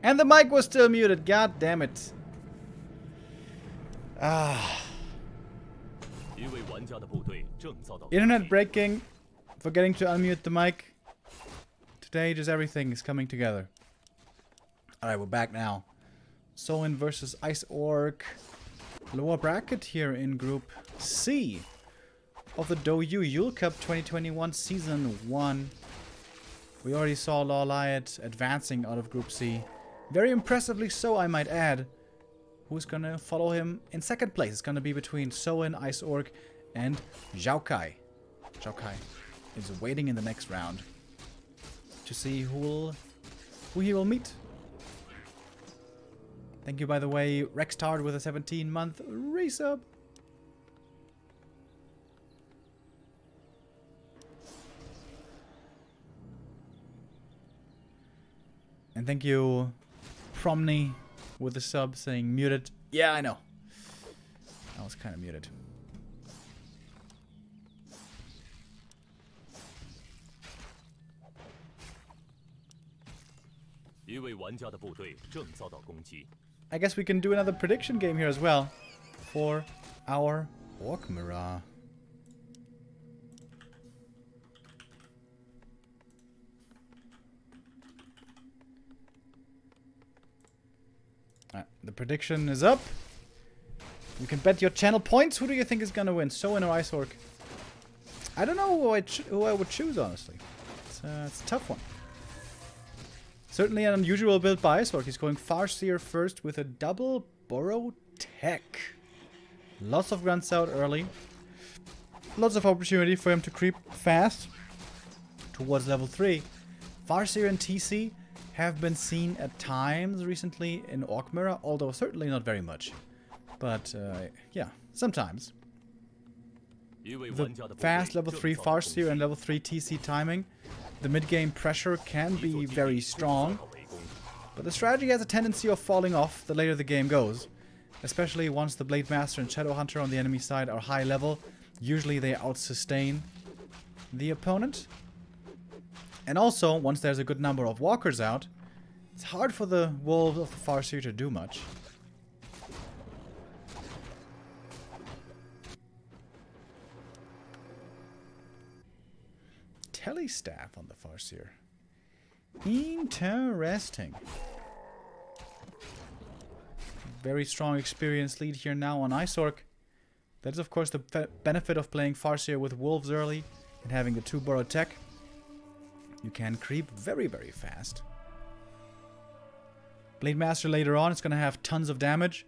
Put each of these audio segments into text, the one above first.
And the mic was still muted. God damn it. Ah. Internet breaking. Forgetting to unmute the mic. Today, just everything is coming together. Alright, we're back now. Soin versus Ice Orc. Lower bracket here in Group C of the Douyu Yule Cup 2021 Season 1. We already saw Lowerbracket advancing out of Group C. Very impressively so, I might add. Who's gonna follow him in second place? It's gonna be between Soin, Ice Orc, and Xiaokai. Xiaokai is waiting in the next round to see who he will meet. Thank you, by the way, Rextard with a 17-month resub. And thank you, Promny, with the sub saying muted. Yeah, I know. I was kind of muted. I guess we can do another prediction game here as well for our Orc Mirror. The prediction is up. You can bet your channel points. Who do you think is gonna win, Soin or Ice Orc? I don't know who I would choose, honestly. It's a tough one. Certainly an unusual build by Ice Orc. He's going Farseer first with a double burrow tech. Lots of grunts out early. Lots of opportunity for him to creep fast towards level 3. Farseer and TC have been seen at times recently in Orc Mirror, although certainly not very much. But, yeah, sometimes. The fast level 3 Farseer and level 3 TC timing, the mid-game pressure can be very strong, but the strategy has a tendency of falling off the later the game goes. Especially once the Blade Master and Shadow Hunter on the enemy side are high level, usually they out-sustain the opponent. And also, once there's a good number of walkers out, it's hard for the wolves of the Farseer to do much. Telestaff on the Farseer. Interesting. Very strong experience lead here now on Ice Orc. That is of course the benefit of playing Farseer with wolves early and having the 2 burrow tech. You can creep very, very fast. Blade Master later on is going to have tons of damage,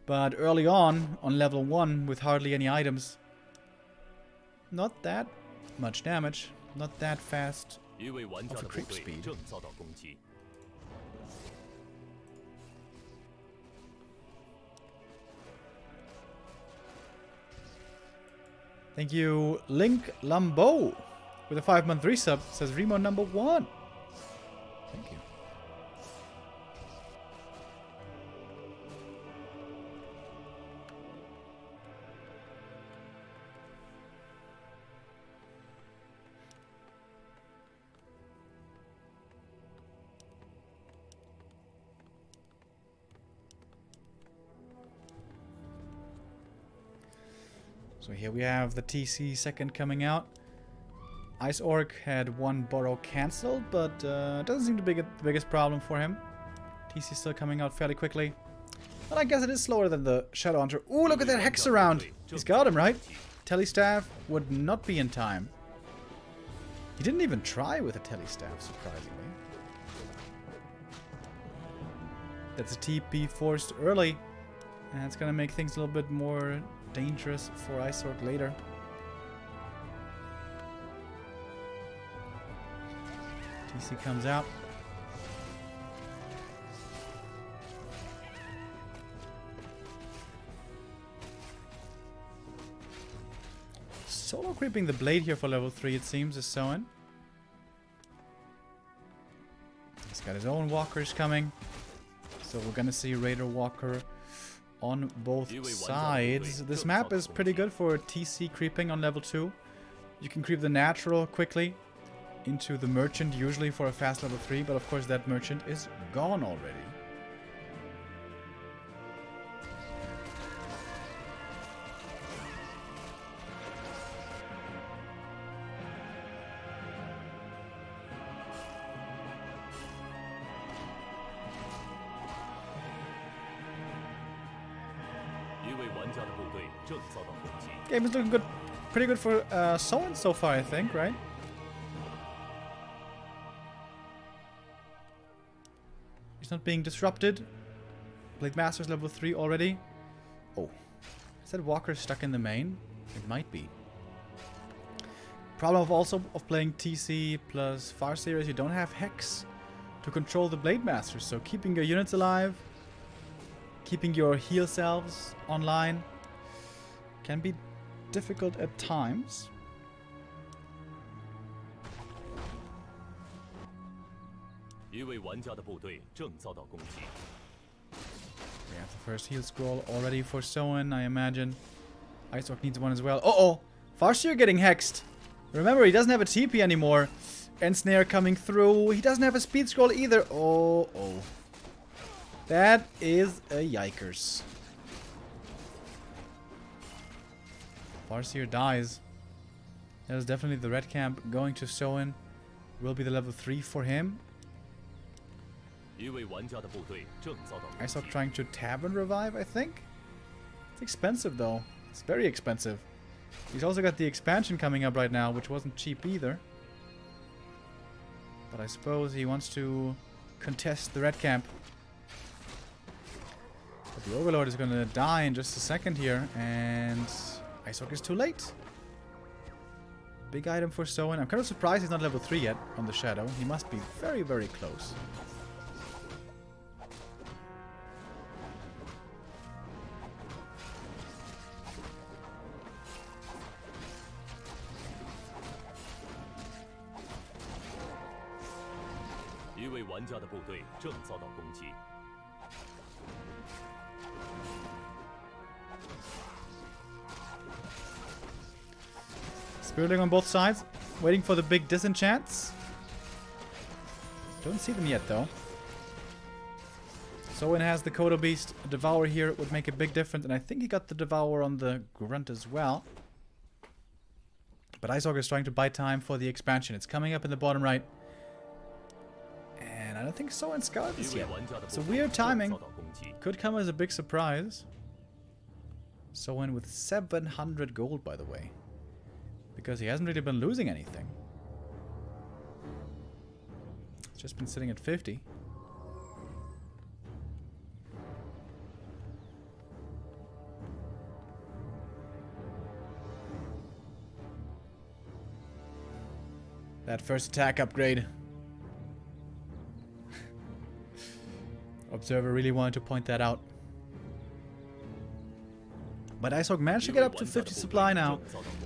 but early on level 1 with hardly any items, not that much damage. Not that fast of a creep speed. Thank you, Link Lambeau, with a 5-month resub. Says Remo #1. Thank you. So here we have the TC second coming out. Ice Orc had 1 burrow cancelled, but it doesn't seem to be the biggest problem for him. TC still coming out fairly quickly. But I guess it is slower than the Shadow Hunter. Ooh, look at that Hex around! He's got him, right? Telestaff would not be in time. He didn't even try with a Telestaff, surprisingly. That's a TP forced early. And it's gonna make things a little bit more dangerous for Ice Orc later. TC comes out. Solo creeping the blade here for level 3, it seems, is Soin. He's got his own walkers coming. So we're gonna see Raider Walker on both sides. This map is pretty good for TC creeping on level 2. You can creep the natural quickly. into the merchant usually for a fast level 3, but of course that merchant is gone already. Game is looking good, pretty good for Soin so far, I think, right? He's not being disrupted. Blade Master's level 3 already. Oh, is that Walker stuck in the main? It might be. Problem of playing TC plus Farseer is you don't have Hex to control the Blade Masters, so keeping your units alive, keeping your heal selves online can be difficult at times. We have the first heal scroll already for Soin, I imagine. Iceorc needs one as well. Uh-oh! Farseer getting hexed! Remember, he doesn't have a TP anymore. Ensnare coming through. He doesn't have a speed scroll either. Oh. That is a yikers. Farseer dies. That is definitely the red camp going to Soin. Will be the level 3 for him. Iceorc trying to Tavern Revive, I think. It's expensive though. It's very expensive. He's also got the expansion coming up right now, which wasn't cheap either. But I suppose he wants to contest the red camp. But the Overlord is going to die in just a second here, and Iceorc is too late. Big item for Soin. I'm kind of surprised he's not level 3 yet on the Shadow. He must be very, very close. Spiriting on both sides, waiting for the big disenchants. Don't see them yet though. Soin has the Kodo Beast. A Devour here would make a big difference, and I think he got the Devour on the Grunt as well. But Iceorc is trying to buy time for the expansion. It's coming up in the bottom right. And I don't think Soin scouted this yet. It's a weird timing. Could come as a big surprise. Soin with 700 gold, by the way. Because he hasn't really been losing anything. It's just been sitting at 50. That first attack upgrade. Observer really wanted to point that out. But Iceorc managed to get up to 50 supply now.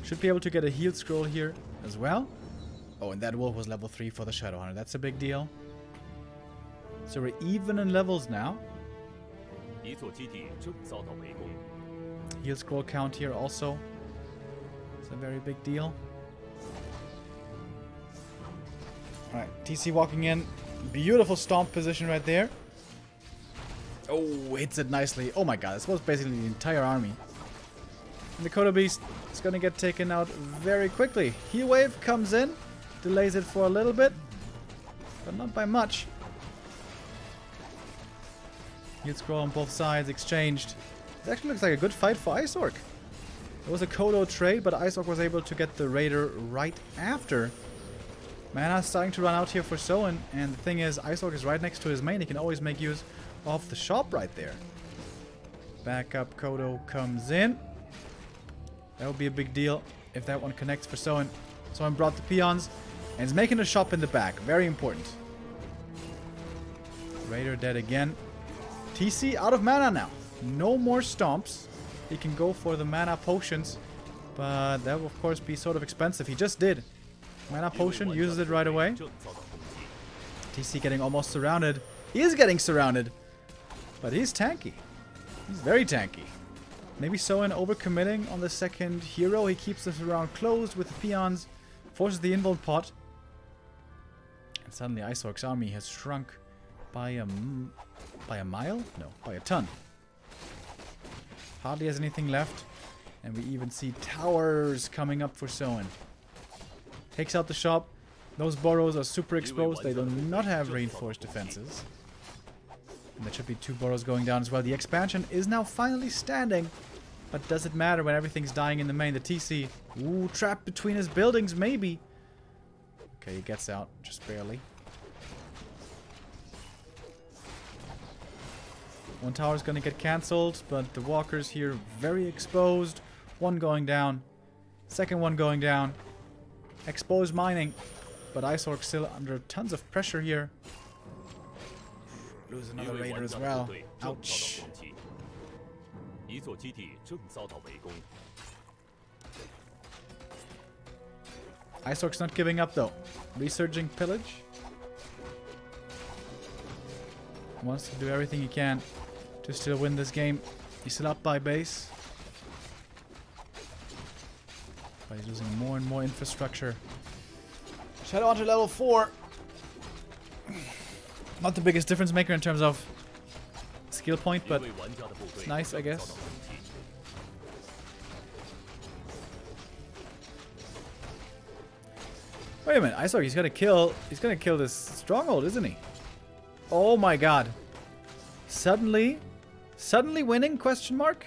Should be able to get a heal scroll here as well. Oh, and that wolf was level 3 for the Shadowhunter. That's a big deal. So we're even in levels now. Heal scroll count here also. It's a very big deal. Alright, TC walking in. Beautiful stomp position right there. Oh, hits it nicely. Oh my god, this was basically the entire army. And the Kodo Beast is going to get taken out very quickly. Heal Wave comes in, delays it for a little bit, but not by much. Heal scroll on both sides exchanged. It actually looks like a good fight for Iceorc. It was a Kodo trade, but Iceorc was able to get the Raider right after. Mana's starting to run out here for Soin, and the thing is, Iceorc is right next to his main. He can always make use of the shop right there. Backup Kodo comes in. That would be a big deal if that one connects for Soin. Soin brought the peons and is making a shop in the back. Very important. Raider dead again. TC out of mana now. No more stomps. He can go for the mana potions, but that will of course be sort of expensive. He just did. Mana potion, uses it right away. TC getting almost surrounded. He is getting surrounded, but he's tanky. He's very tanky. Maybe Soin overcommitting on the second hero. He keeps the surround closed with the peons. Forces the invuln pot. suddenly Ice Orc's army has shrunk by a mile? No, by a ton. Hardly has anything left. And we even see towers coming up for Soin. Takes out the shop. Those burrows are super exposed. They do not have reinforced defenses. And there should be 2 burrows going down as well. The expansion is now finally standing. But does it matter when everything's dying in the main? The TC, ooh, trapped between his buildings, maybe. Okay, he gets out, just barely. 1 tower's gonna get cancelled, but the walkers here very exposed. 1 going down. 2nd one going down. Exposed mining. But Ice Orc still under tons of pressure here. Lose another raider as well. Ouch. Ice Orc's not giving up though. Resurging pillage. Wants to do everything he can to still win this game. He's still up by base. But he's losing more and more infrastructure. Shadow onto level 4. Not the biggest difference maker in terms of skill point, but it's nice, I guess. Wait a minute, I saw he's gonna kill this stronghold, isn't he? Oh my god. Suddenly winning, question mark?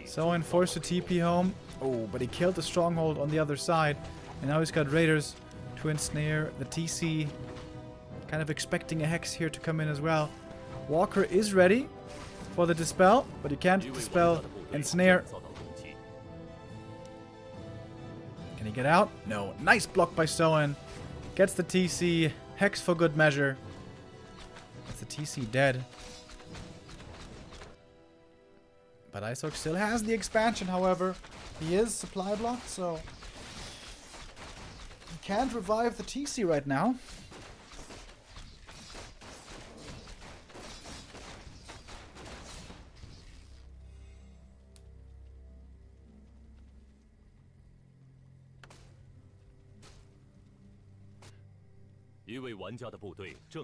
Soin forced to TP home. Oh, but he killed the stronghold on the other side. And now he's got raiders to ensnare the TC. Kind of expecting a hex here to come in as well. Walker is ready for the dispel, but he can't dispel ensnare. Can he get out? No. Nice block by Soin. Gets the TC. Hex for good measure. That's the TC dead. But Ice Orc still has the expansion, however. He is supply blocked, so he can't revive the TC right now.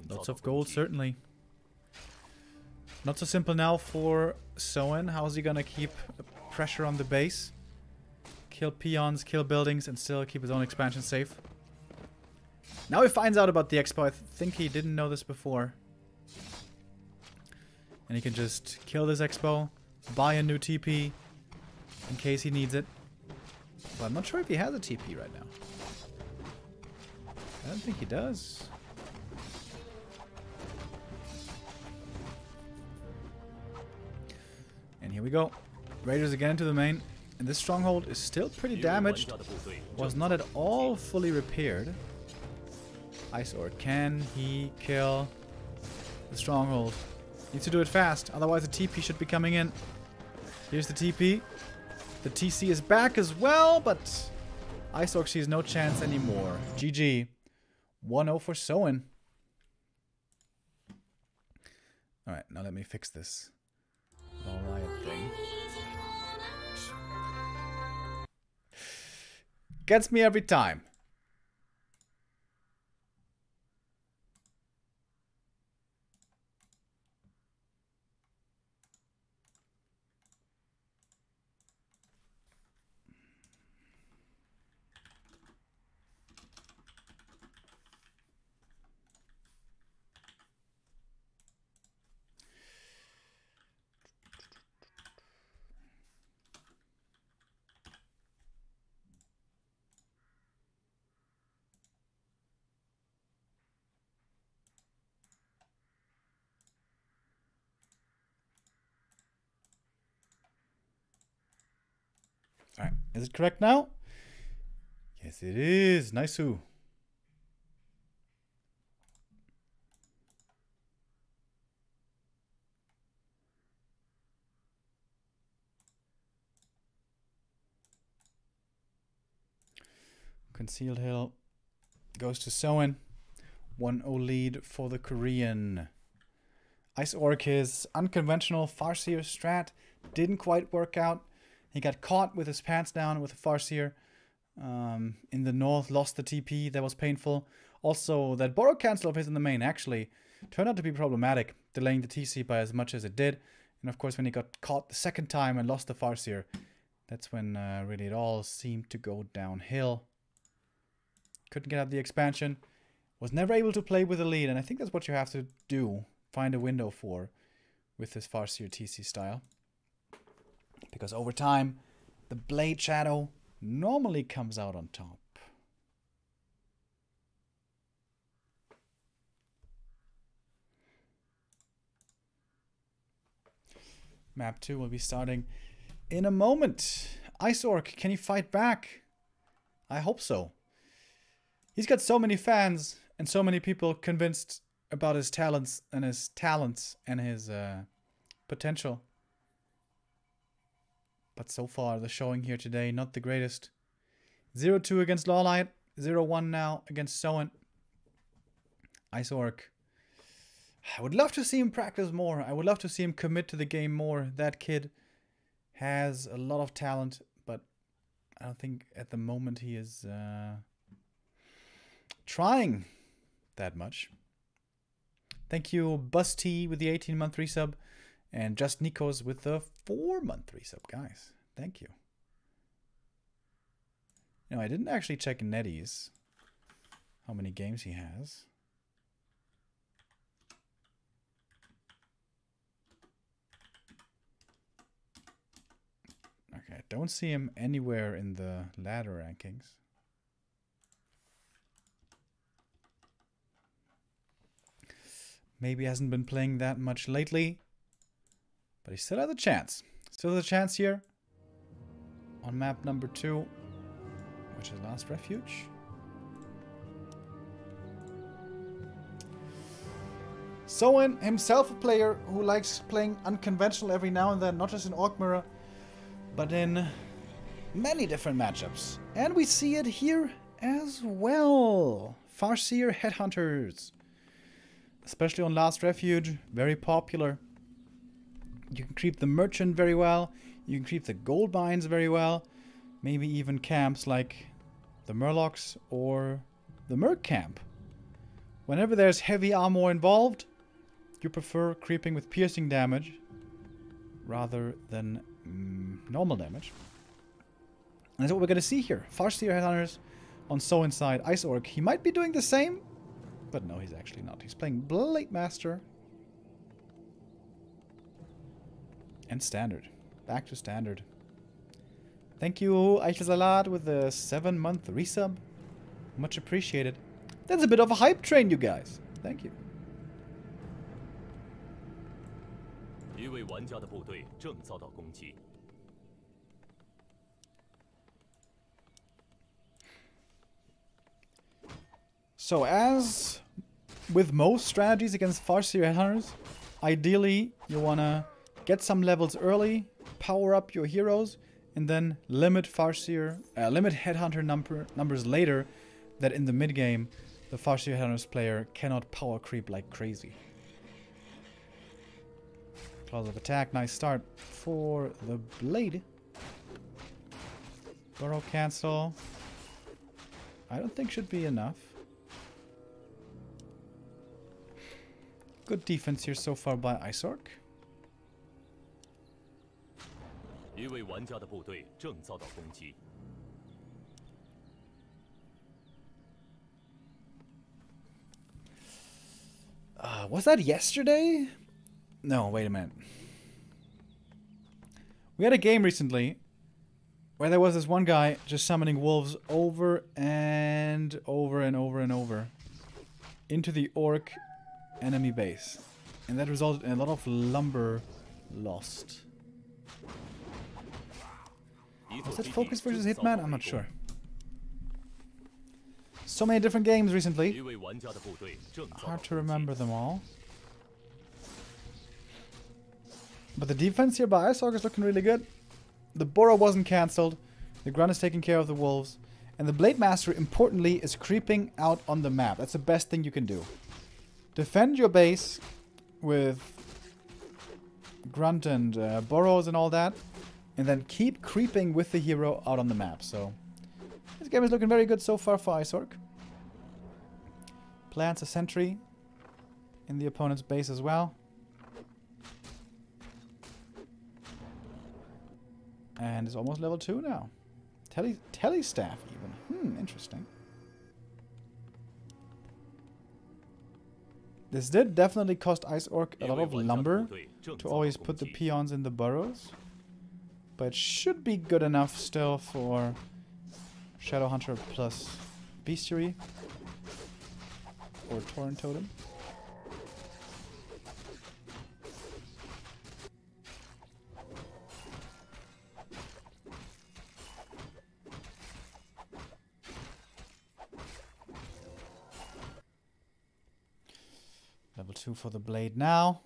Lots of gold, certainly. Not so simple now for Soin. How is he gonna keep pressure on the base? Kill peons, kill buildings, and still keep his own expansion safe. Now he finds out about the expo. I think he didn't know this before. And he can just kill this expo, buy a new TP in case he needs it. But I'm not sure if he has a TP right now. I don't think he does. And here we go. Raiders again into the main. And this stronghold is still pretty damaged. Was not at all fully repaired. Ice Orc, can he kill the stronghold? Needs to do it fast, otherwise the TP should be coming in. Here's the TP. The TC is back as well, but Ice Orc sees no chance anymore. GG. 1-0 for Soin. Alright, now let me fix this riot thing. Gets me every time. Alright, is it correct now? Yes, it is. Nice-oo. Concealed Hill goes to Soin. 1-0 lead for the Korean. Ice Orc, his unconventional Farseer strat didn't quite work out. He got caught with his pants down with a Farseer in the north, lost the TP. That was painful. Also, that borrow cancel of his in the main actually turned out to be problematic, delaying the TC by as much as it did. And of course, when he got caught the second time and lost the Farseer, that's when really it all seemed to go downhill. Couldn't get out the expansion. Was never able to play with the lead, and I think that's what you have to do. Find a window for with this Farseer TC style. Because over time, the Blade Shadow normally comes out on top. Map 2 will be starting in a moment. Ice Orc, can he fight back? I hope so. He's got so many fans and so many people convinced about his talents and his potential. But so far, the showing here today, not the greatest. 0-2 against Lawlight, 0-1 now against Soin. Ice Orc. I would love to see him practice more. I would love to see him commit to the game more. That kid has a lot of talent, but I don't think at the moment he is trying that much. Thank you, Busty, with the 18-month resub, and Just Nikos with the 4-month resub, guys. Thank you. You know, I didn't actually check Nettie's how many games he has. Okay, I don't see him anywhere in the ladder rankings. Maybe hasn't been playing that much lately, but he still has a chance. Still has a chance here on map number 2, which is Last Refuge. Soin, himself a player who likes playing unconventional every now and then, not just in Orc Mirror, but in many different matchups. And we see it here as well. Farseer Headhunters. Especially on Last Refuge, very popular. You can creep the Merchant very well. You can creep the Gold Mines very well. Maybe even camps like the Murlocs or the Merc camp. Whenever there's heavy armor involved, you prefer creeping with piercing damage rather than normal damage. And that's what we're going to see here. Farseer Headhunters on Soin side. Ice Orc, he might be doing the same, but no, he's actually not. He's playing Blade Master. And Standard. Back to Standard. Thank you, Eichelsalat, with the 7-month resub. Much appreciated. That's a bit of a hype train, you guys. Thank you. So as with most strategies against Farseer Headhunters, ideally you want to get some levels early, power up your heroes, and then limit Headhunter numbers later, that in the mid game the Farseer Headhunters player cannot power creep like crazy. Claws of attack, nice start for the Blade. Burrow cancel. I don't think should be enough. Good defense here so far by Ice Orc. Was that yesterday? No, wait a minute. We had a game recently where there was this one guy just summoning wolves over and over and over and over into the Orc enemy base. And that resulted in a lot of lumber lost. Was that Focus versus Hitman? I'm not sure. So many different games recently. Hard to remember them all. But the defense here by Ice Orc is looking really good. The Burrow wasn't cancelled. The Grunt is taking care of the wolves. And the Blade Master, importantly, is creeping out on the map. That's the best thing you can do. Defend your base with Grunt and Burrows and all that. And then keep creeping with the hero out on the map. So this game is looking very good so far for Ice Orc. Plants a sentry in the opponent's base as well. And is almost level 2 now. Tele staff even. Interesting. This did definitely cost Ice Orc a lot of lumber to always put the peons in the burrows. But it should be good enough still for Shadow Hunter plus Bestiary. Or Torrent Totem. Level 2 for the blade now.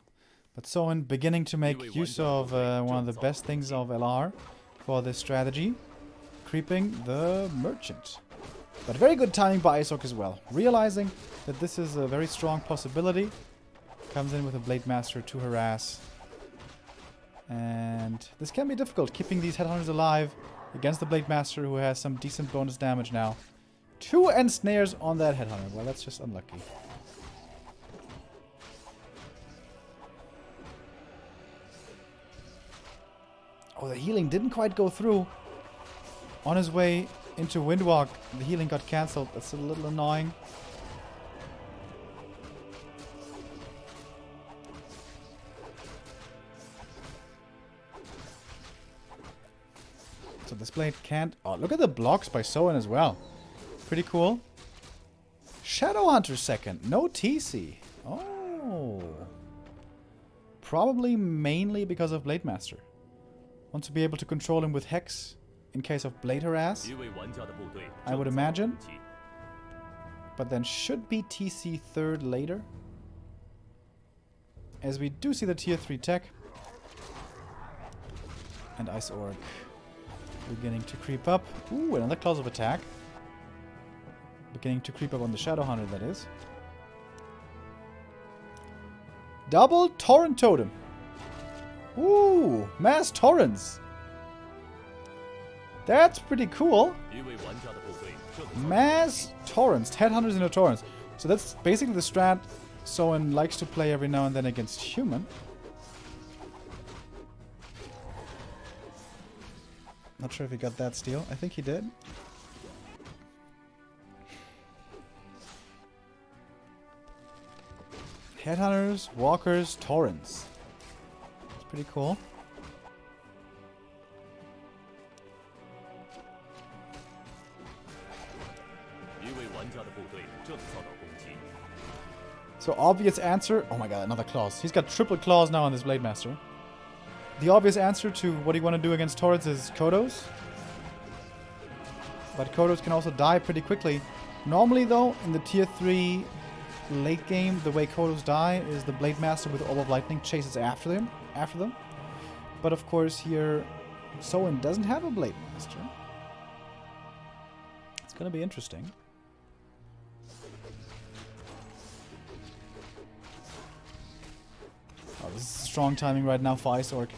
But Soin beginning to make use of one of the best things of LR for this strategy. Creeping the Merchant. But very good timing by Ice Orc as well. Realizing that this is a very strong possibility. Comes in with a Blade Master to harass. And this can be difficult, keeping these Headhunters alive against the Blade Master, who has some decent bonus damage now. 2 Ensnares on that Headhunter. Well, that's just unlucky. Oh, the healing didn't quite go through. On his way into Windwalk, the healing got cancelled. That's a little annoying. So this blade can't... Oh, look at the blocks by Soin as well. Pretty cool. Shadow Hunter second. No TC. Oh. Probably mainly because of Blade Master. Want to be able to control him with Hex in case of Blade Harass, I would imagine. But then should be TC third later. As we do see the tier 3 tech. And Ice Orc beginning to creep up. Ooh, another clause of attack. Beginning to creep up on the Shadow Hunter, that is. Double Torrent Totem. Ooh, mass torrents. That's pretty cool. Mass torrents, Headhunters into torrents. So that's basically the strat Soin likes to play every now and then against human. Not sure if he got that steal. I think he did. Headhunters, walkers, torrents. It's pretty cool. So obvious answer... Oh my god, another clause. He's got triple claws now on this Blade Master. The obvious answer to what you want to do against torrents is Kodos. But Kodos can also die pretty quickly. Normally though, in the tier 3 late game, the way Kodos die is the Blade Master with Orb of Lightning chases after them. But of course here, Soin doesn't have a Blade Master. It's gonna be interesting. Oh, this is strong timing right now for Ice Orc.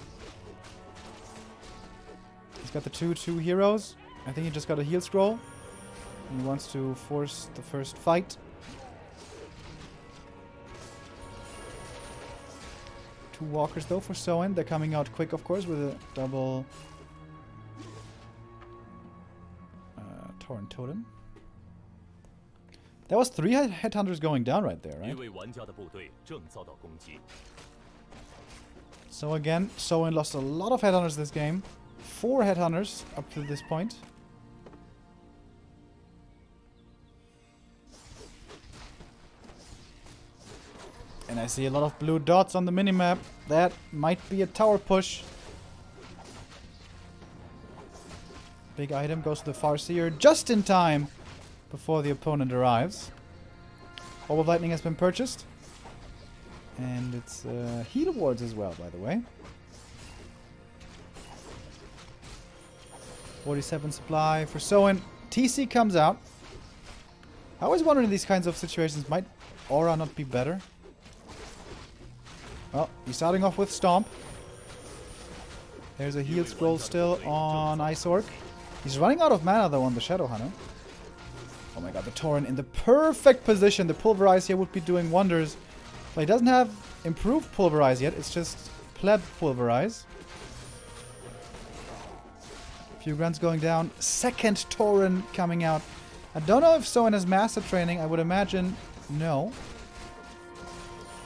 He's got the 2/2 heroes. I think he just got a heal scroll. He wants to force the first fight. 2 walkers though for Soin. They're coming out quick, of course, with a double Torrent Totem. That was 3 Headhunters going down right there, right? So again, Soin lost a lot of Headhunters this game. 4 Headhunters up to this point. And I see a lot of blue dots on the minimap. That might be a tower push. Big item goes to the Farseer just in time before the opponent arrives. Orb of Lightning has been purchased. And it's heal wards as well, by the way. 47 supply for Soin. TC comes out. I always wonder in these kinds of situations, might Aura not be better? Well, he's starting off with Stomp. There's a heal scroll still on Ice Orc. He's running out of mana though on the Shadow Hunter. Oh my god, the Tauren in the perfect position. The Pulverize here would be doing wonders. But he doesn't have improved Pulverize yet. It's just pleb Pulverize. A few grunts going down. Second Tauren coming out. I don't know if Soin has Master Training. I would imagine no.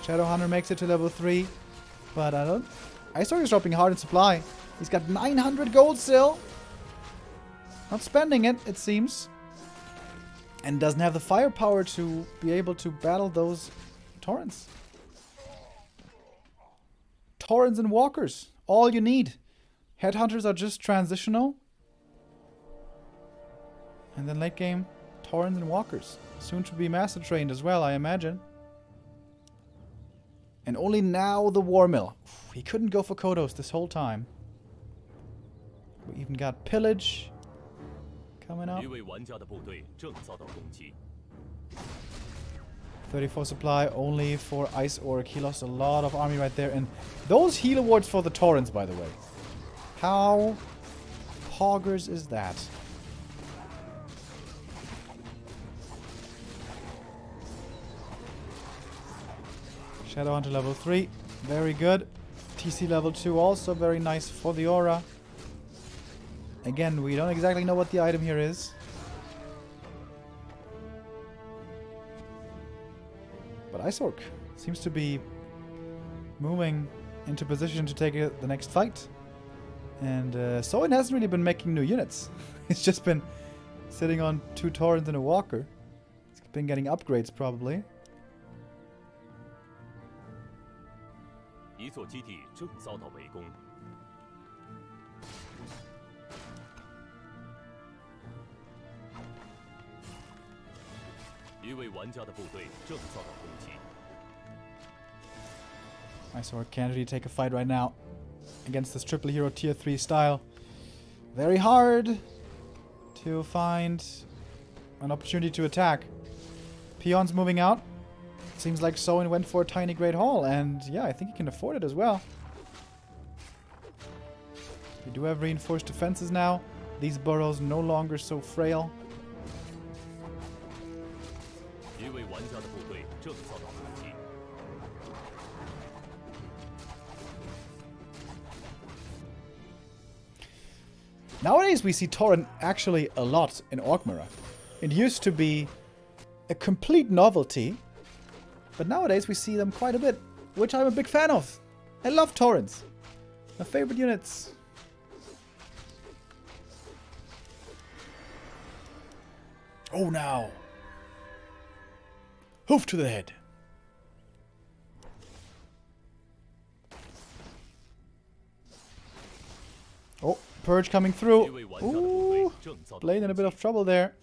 Shadow Hunter makes it to level 3. But I don't... Isorg is dropping hard in supply. He's got 900 gold still. Not spending it, it seems. And doesn't have the firepower to be able to battle those Taurens. Taurens and Walkers. All you need. Headhunters are just transitional. And then late game, Taurens and Walkers. Soon to be Master Trained as well, I imagine. And only now the War Mill. He couldn't go for Kodos this whole time. We even got Pillage coming up. 34 supply only for Ice Orc. He lost a lot of army right there. And those heal awards for the Taurens, by the way. How poggers is that? Shadowhunter level 3. Very good. TC level 2 also very nice for the aura. Again, we don't exactly know what the item here is. But Isorg seems to be moving into position to take the next fight. And Soin hasn't really been making new units. He's just been sitting on 2 Taurens and a Walker. He's been getting upgrades probably. Isorg can't really take a fight right now against this triple hero tier 3 style. Very hard to find an opportunity to attack. Peons moving out. Seems like Soin went for a tiny Great Hall, and yeah, I think he can afford it as well. We do have reinforced defenses now. These burrows no longer so frail. Nowadays we see Tauren actually a lot in Orkmira. It used to be a complete novelty, but nowadays we see them quite a bit, which I'm a big fan of. I love Taurens. My favorite units. Oh, now. Hoof to the head. Oh, Purge coming through. Ooh, Blade in a bit of trouble there.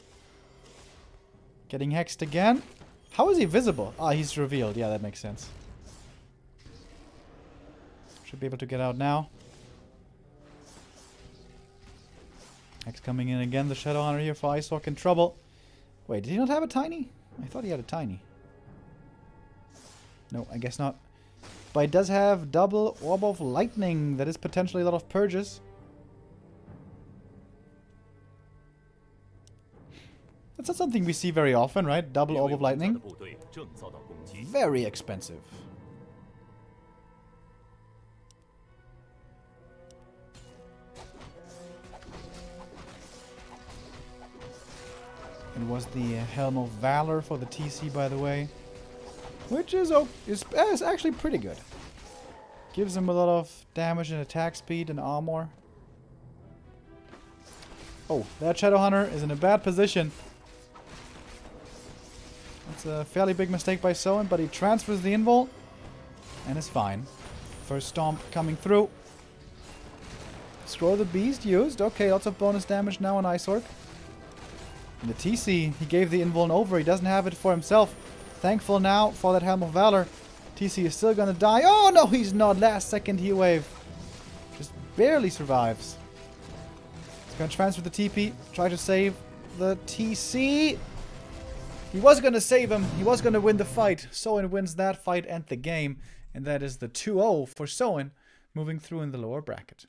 Getting hexed again. How is he visible? Ah, he's revealed. Yeah, that makes sense. Should be able to get out now. Hex coming in again. The Shadow Hunter here for Isorg in trouble. Wait, did he not have a tiny? I thought he had a tiny. No, I guess not. But it does have double Orb of Lightning. That is potentially a lot of purges. That's not something we see very often, right? Double Orb of Lightning. Very expensive. It was the Helm of Valor for the TC, by the way. Which is actually pretty good. Gives him a lot of damage and attack speed and armor. Oh, that Shadow Hunter is in a bad position. That's a fairly big mistake by Soin, but he transfers the invul and is fine. First Stomp coming through. Scroll the Beast used. Okay, lots of bonus damage now on Isorg. And the TC, he gave the invuln over. He doesn't have it for himself. Thankful now for that Helm of Valor. TC is still gonna die. Oh no, he's not. Last second heat wave. Just barely survives. He's gonna transfer the TP. Try to save the TC. He was gonna save him. He was gonna win the fight. Soin wins that fight and the game. And that is the 2-0 for Soin, moving through in the lower bracket.